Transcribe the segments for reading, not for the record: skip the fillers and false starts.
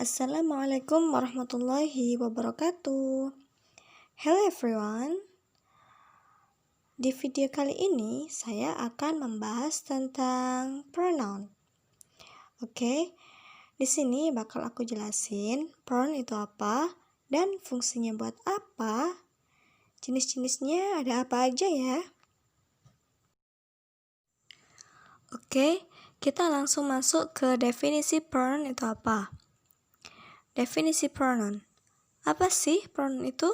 Assalamualaikum warahmatullahi wabarakatuh. Hello everyone. Di video kali ini saya akan membahas tentang pronoun. Oke. Di sini bakal aku jelasin pronoun itu apa dan fungsinya buat apa. Jenis-jenisnya ada apa aja ya? Oke, kita langsung masuk ke definisi pronoun itu apa. Definisi pronoun. Apa sih pronoun itu?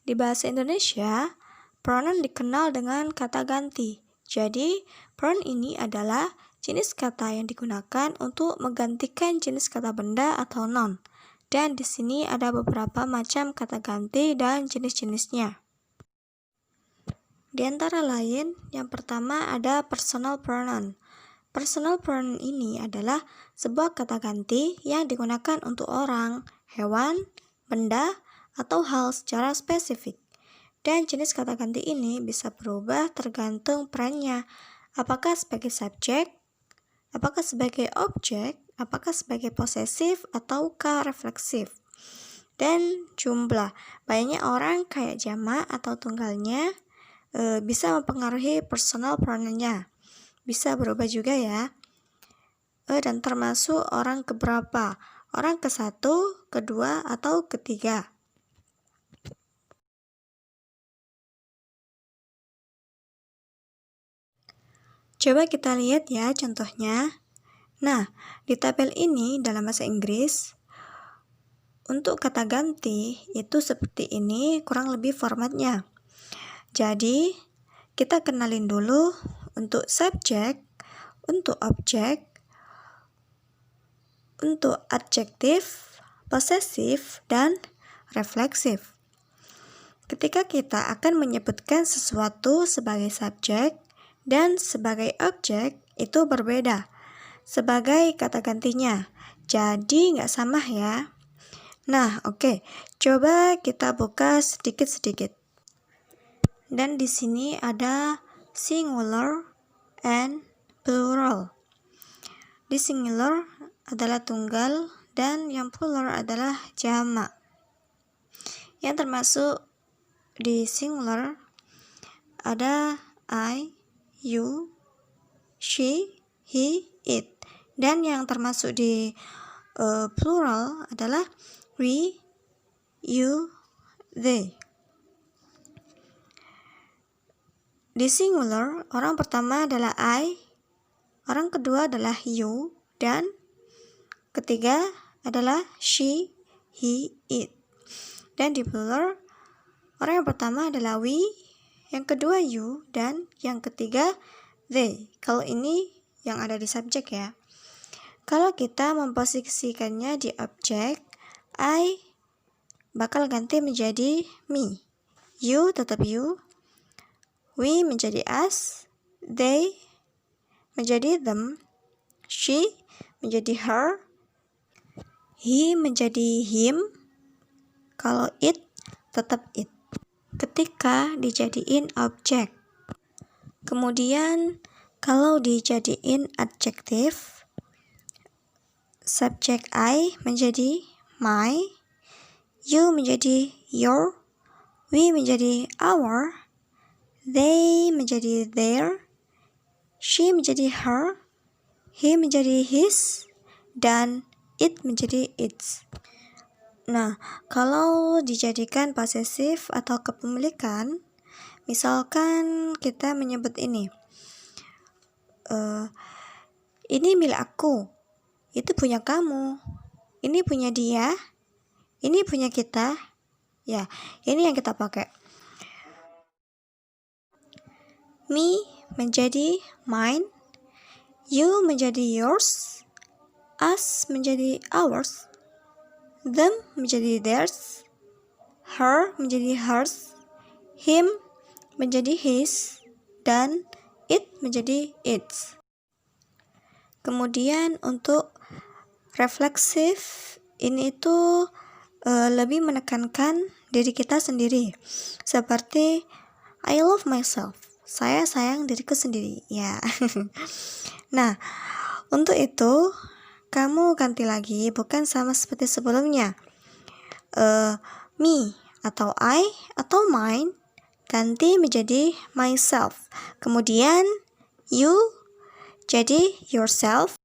Di bahasa Indonesia, pronoun dikenal dengan kata ganti. Jadi, pronoun ini adalah jenis kata yang digunakan untuk menggantikan jenis kata benda atau noun. Dan di sini ada beberapa macam kata ganti dan jenis-jenisnya. Di antara lain, yang pertama ada personal pronoun. Personal pronoun ini adalah sebuah kata ganti yang digunakan untuk orang, hewan, benda, atau hal secara spesifik. Dan jenis kata ganti ini bisa berubah tergantung perannya. Apakah sebagai subjek, apakah sebagai objek, apakah sebagai posesif, ataukah refleksif. Dan jumlah, banyak orang kayak jamak atau tunggalnya bisa mempengaruhi personal pronoun-nya. Bisa berubah juga ya. Dan termasuk orang keberapa, orang ke-1, kedua, atau ketiga. Coba kita lihat ya contohnya. Nah, di tabel ini dalam bahasa Inggris, untuk kata ganti itu seperti ini kurang lebih formatnya. Jadi, kita kenalin dulu untuk subjek, untuk objek, untuk adjektif, posesif, dan refleksif. Ketika kita akan menyebutkan sesuatu sebagai subjek dan sebagai objek, itu berbeda sebagai kata gantinya. Jadi nggak sama ya. Nah, oke. Coba kita buka sedikit-sedikit. Dan di sini ada singular and plural. Di singular adalah tunggal dan yang plural adalah jamak. Yang termasuk di singular ada I, you, she, he, it. Dan yang termasuk di plural adalah we, you, they. Di singular, orang pertama adalah I, orang kedua adalah you, dan ketiga adalah she, he, it. Dan di plural, orang yang pertama adalah we, yang kedua you, dan yang ketiga they. Kalau ini yang ada di subjek ya. Kalau kita memposisikannya di objek, I bakal ganti menjadi me. You tetap you. We menjadi us. They menjadi them. She menjadi her. He menjadi him. Kalau it tetap it. Ketika dijadiin objek. Kemudian kalau dijadiin adjektif, subjek I menjadi my, you menjadi your, we menjadi our, they menjadi their, she menjadi her, he menjadi his, dan it menjadi its. Nah, kalau dijadikan posesif atau kepemilikan, misalkan kita menyebut ini milik aku, itu punya kamu, ini punya dia, ini punya kita. Ya, ini yang kita pakai. Me menjadi mine, you menjadi yours, us menjadi ours, them menjadi theirs, her menjadi hers, him menjadi his, dan it menjadi its. Kemudian untuk refleksif, ini itu lebih menekankan diri kita sendiri. Seperti I love myself. Saya sayang diriku sendiri. Ya. Nah, untuk itu kamu ganti lagi, bukan sama seperti sebelumnya. Me atau I atau mine ganti menjadi myself. Kemudian you jadi yourself.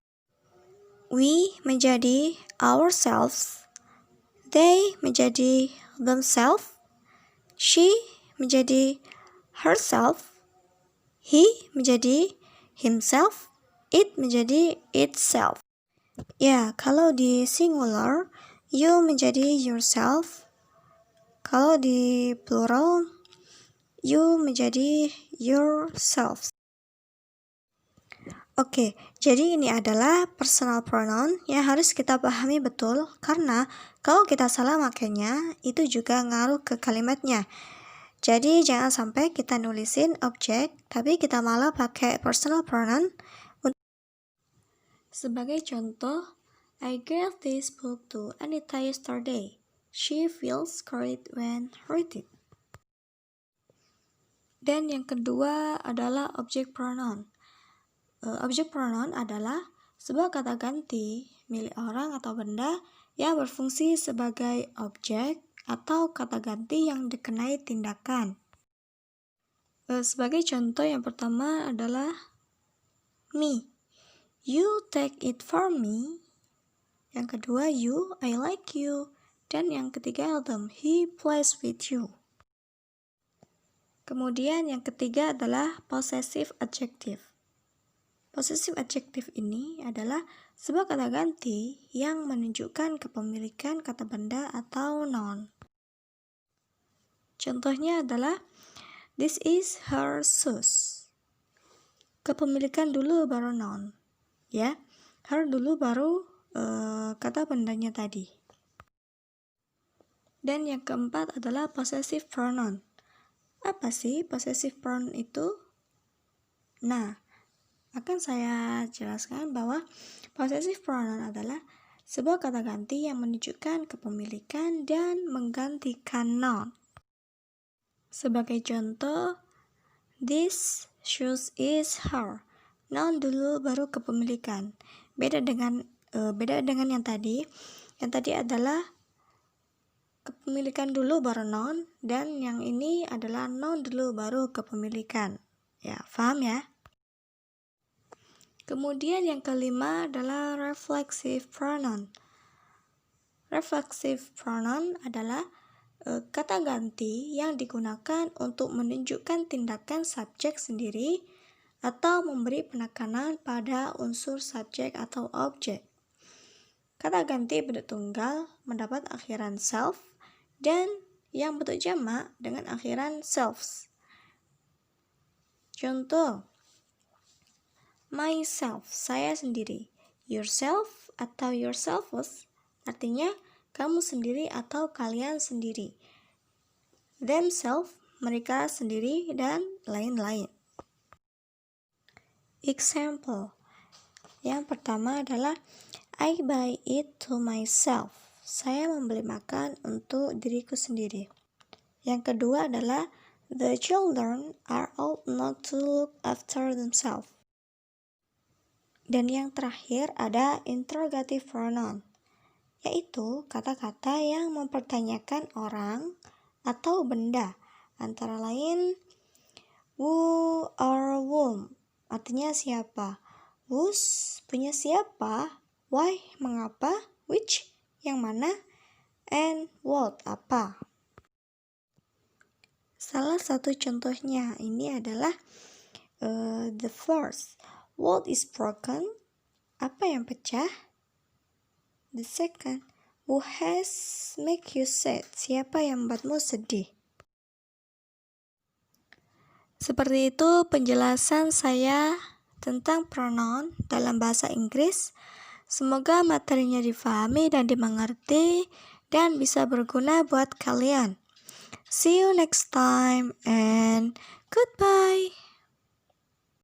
We menjadi ourselves. They menjadi themselves. She menjadi herself. He menjadi himself. It menjadi itself. Ya, kalau di singular, you menjadi yourself. Kalau di plural, you menjadi yourself. Oke, jadi ini adalah personal pronoun yang harus kita pahami betul, karena kalau kita salah makanya, itu juga ngaruh ke kalimatnya. Jadi jangan sampai kita nulisin objek, tapi kita malah pakai personal pronoun. Sebagai contoh, I gave this book to Anita yesterday. She feels great when read it. Dan yang kedua adalah object pronoun. Object pronoun adalah sebuah kata ganti milik orang atau benda yang berfungsi sebagai objek atau kata ganti yang dikenai tindakan. Sebagai contoh yang pertama adalah me. You take it for me. Yang kedua you, I like you. Dan yang ketiga them, he plays with you. Kemudian yang ketiga adalah possessive adjective. Possessive adjective ini adalah sebuah kata ganti yang menunjukkan kepemilikan kata benda atau noun. Contohnya adalah this is her shoes. Kepemilikan dulu baru noun. Ya, her dulu baru kata bendanya tadi. Dan yang keempat adalah possessive pronoun. Apa sih possessive pronoun itu? Nah, akan saya jelaskan bahwa possessive pronoun adalah sebuah kata ganti yang menunjukkan kepemilikan dan menggantikan noun. Sebagai contoh, this shoes is her. Noun dulu baru kepemilikan. Beda dengan yang tadi. Yang tadi adalah kepemilikan dulu baru noun, dan yang ini adalah noun dulu baru kepemilikan. Ya, paham ya? Kemudian yang kelima adalah reflexive pronoun. Reflexive pronoun adalah kata ganti yang digunakan untuk menunjukkan tindakan subjek sendiri atau memberi penekanan pada unsur subjek atau objek. Kata ganti bentuk tunggal mendapat akhiran self dan yang bentuk jamak dengan akhiran selves. Contoh, myself, saya sendiri. Yourself atau yourselves artinya kamu sendiri atau kalian sendiri. Themselves, mereka sendiri, dan lain-lain. Example. Yang pertama adalah I buy it to myself. Saya membeli makan untuk diriku sendiri. Yang kedua adalah the children are old not to look after themselves. Dan yang terakhir ada interrogative pronoun, yaitu kata-kata yang mempertanyakan orang atau benda, antara lain who or whom, artinya siapa, whose, punya siapa, why, mengapa, which, yang mana, and what, apa. Salah satu contohnya ini adalah the first, what is broken, apa yang pecah. The second, who has make you sad, siapa yang membuatmu sedih. Seperti itu penjelasan saya tentang pronoun dalam bahasa Inggris. Semoga materinya difahami dan dimengerti dan bisa berguna buat kalian. See you next time and goodbye.